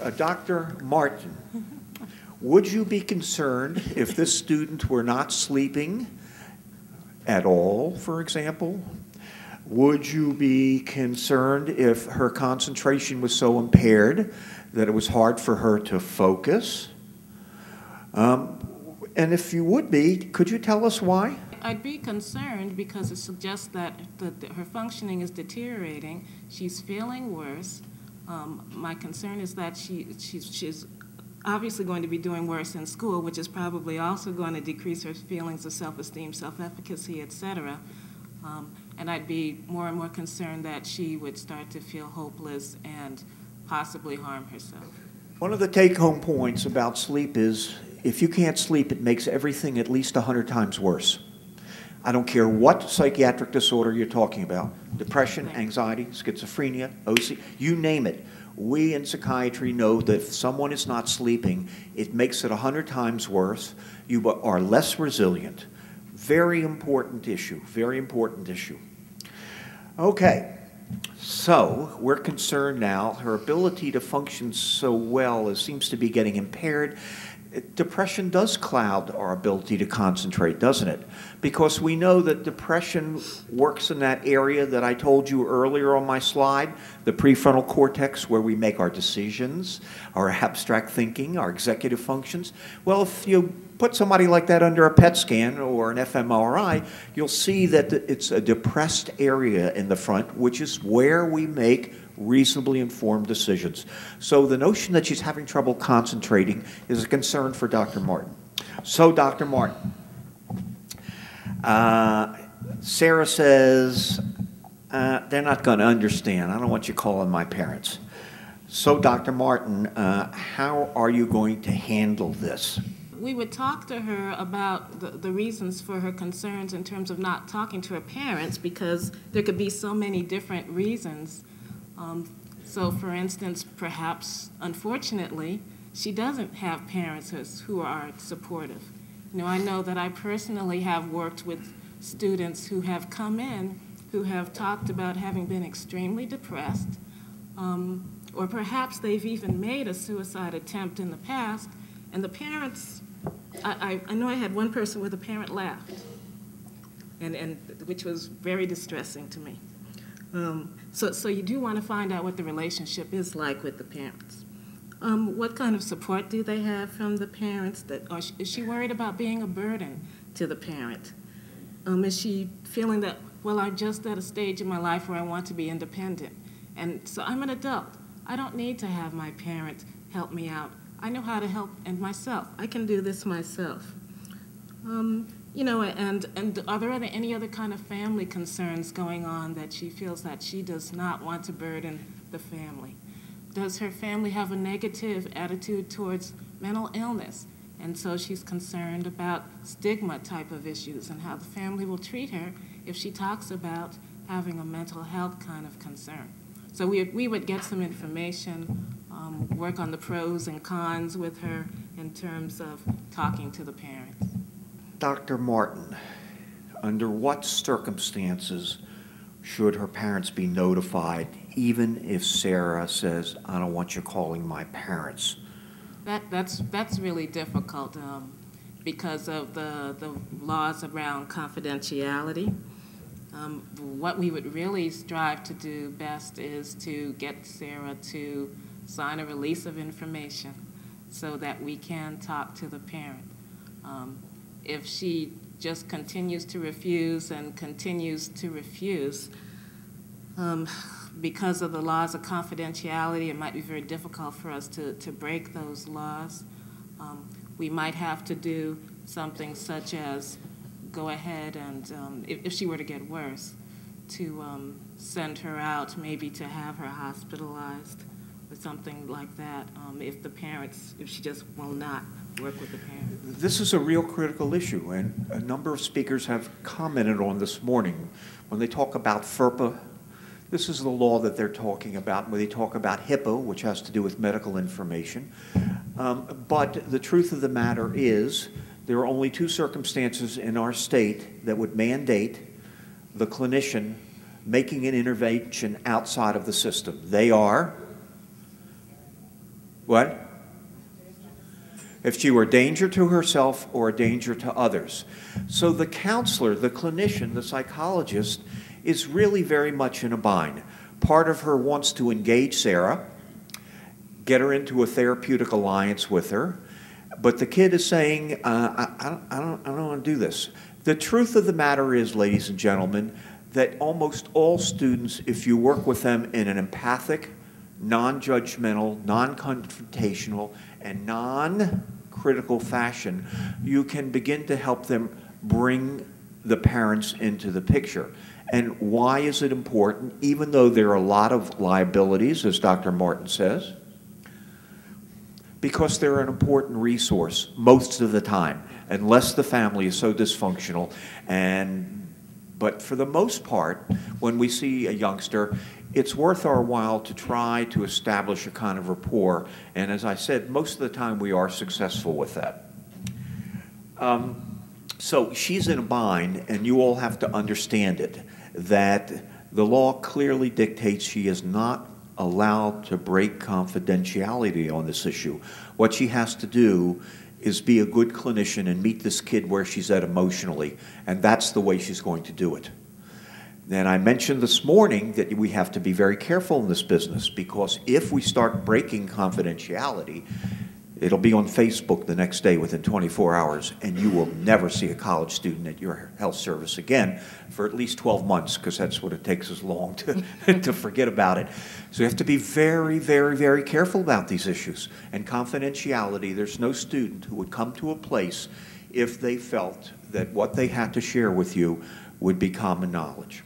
Dr. Martin, would you be concerned if this student were not sleeping at all, for example? Would you be concerned if her concentration was so impaired that it was hard for her to focus? And if you would be, could you tell us why? I'd be concerned because it suggests that her functioning is deteriorating. She's feeling worse. My concern is that she's obviously going to be doing worse in school, which is probably also going to decrease her feelings of self-esteem, self-efficacy, etc. And I'd be more and more concerned that she would start to feel hopeless and possibly harm herself. One of the take-home points about sleep is if you can't sleep, it makes everything at least 100 times worse. I don't care what psychiatric disorder you're talking about, depression, anxiety, schizophrenia, OC, you name it. We in psychiatry know that if someone is not sleeping, it makes it 100 times worse. You are less resilient. Very important issue, very important issue. Okay, so we're concerned now. Her ability to function so well seems to be getting impaired. Depression does cloud our ability to concentrate, doesn't it? Because we know that depression works in that area that I told you earlier on my slide, the prefrontal cortex, where we make our decisions, our abstract thinking, our executive functions. Well, if you put somebody like that under a PET scan or an fMRI, you'll see that it's a depressed area in the front, which is where we make reasonably informed decisions. So the notion that she's having trouble concentrating is a concern for Dr. Martin. So Dr. Martin, Sarah says, they're not going to understand. I don't want you calling my parents. So Dr. Martin, how are you going to handle this? We would talk to her about the reasons for her concerns in terms of not talking to her parents, because there could be so many different reasons. So for instance, perhaps, unfortunately, she doesn't have parents who are supportive. You know, I know that I personally have worked with students who have come in who have talked about having been extremely depressed, or perhaps they've even made a suicide attempt in the past, and the parents, I know I had one person where the parent laughed, and which was very distressing to me. So you do want to find out what the relationship is like with the parents. What kind of support do they have from the parents? Or is she worried about being a burden to the parent? Is she feeling that, well, I'm just at a stage in my life where I want to be independent, and so I'm an adult. I don't need to have my parent help me out. I know how to help and myself. I can do this myself. You know, and are there any other kind of family concerns going on that she feels that she does not want to burden the family? Does her family have a negative attitude towards mental illness? And so she's concerned about stigma type of issues and how the family will treat her if she talks about having a mental health kind of concern. So we would get some information, work on the pros and cons with her in terms of talking to the parents. Dr. Martin, under what circumstances should her parents be notified, even if Sarah says, I don't want you calling my parents? That's really difficult because of the laws around confidentiality. What we would really strive to do best is to get Sarah to sign a release of information so that we can talk to the parent. If she just continues to refuse and continues to refuse, because of the laws of confidentiality, it might be very difficult for us to break those laws. We might have to do something such as go ahead and, if she were to get worse, to send her out, maybe to have her hospitalized or something like that, if she just will not work with the parents. This is a real critical issue, and a number of speakers have commented on this morning. When they talk about FERPA, this is the law that they're talking about when they talk about HIPAA, which has to do with medical information. But the truth of the matter is there are only two circumstances in our state that would mandate the clinician making an intervention outside of the system. They are What? If she were a danger to herself or a danger to others. So the counselor, the clinician, the psychologist is really very much in a bind. Part of her wants to engage Sarah, get her into a therapeutic alliance with her, but the kid is saying, I don't want to do this. The truth of the matter is, ladies and gentlemen, that almost all students, if you work with them in an empathic, non-judgmental, non-confrontational, and non-critical fashion, you can begin to help them bring the parents into the picture. And why is it important? Even though there are a lot of liabilities, as Dr. Martin says, because they're an important resource most of the time, unless the family is so dysfunctional. But for the most part, when we see a youngster, it's worth our while to try to establish a kind of rapport. And as I said, most of the time we are successful with that. So she's in a bind, and you all have to understand it, that the law clearly dictates she is not allowed to break confidentiality on this issue. What she has to do is be a good clinician and meet this kid where she's at emotionally, and that's the way she's going to do it. And I mentioned this morning that we have to be very careful in this business, because if we start breaking confidentiality, it'll be on Facebook the next day within 24 hours, and you will never see a college student at your health service again for at least 12 months, because that's what it takes us long to, to forget about it. So you have to be very, very, very careful about these issues. And confidentiality, there's no student who would come to a place if they felt that what they had to share with you would be common knowledge.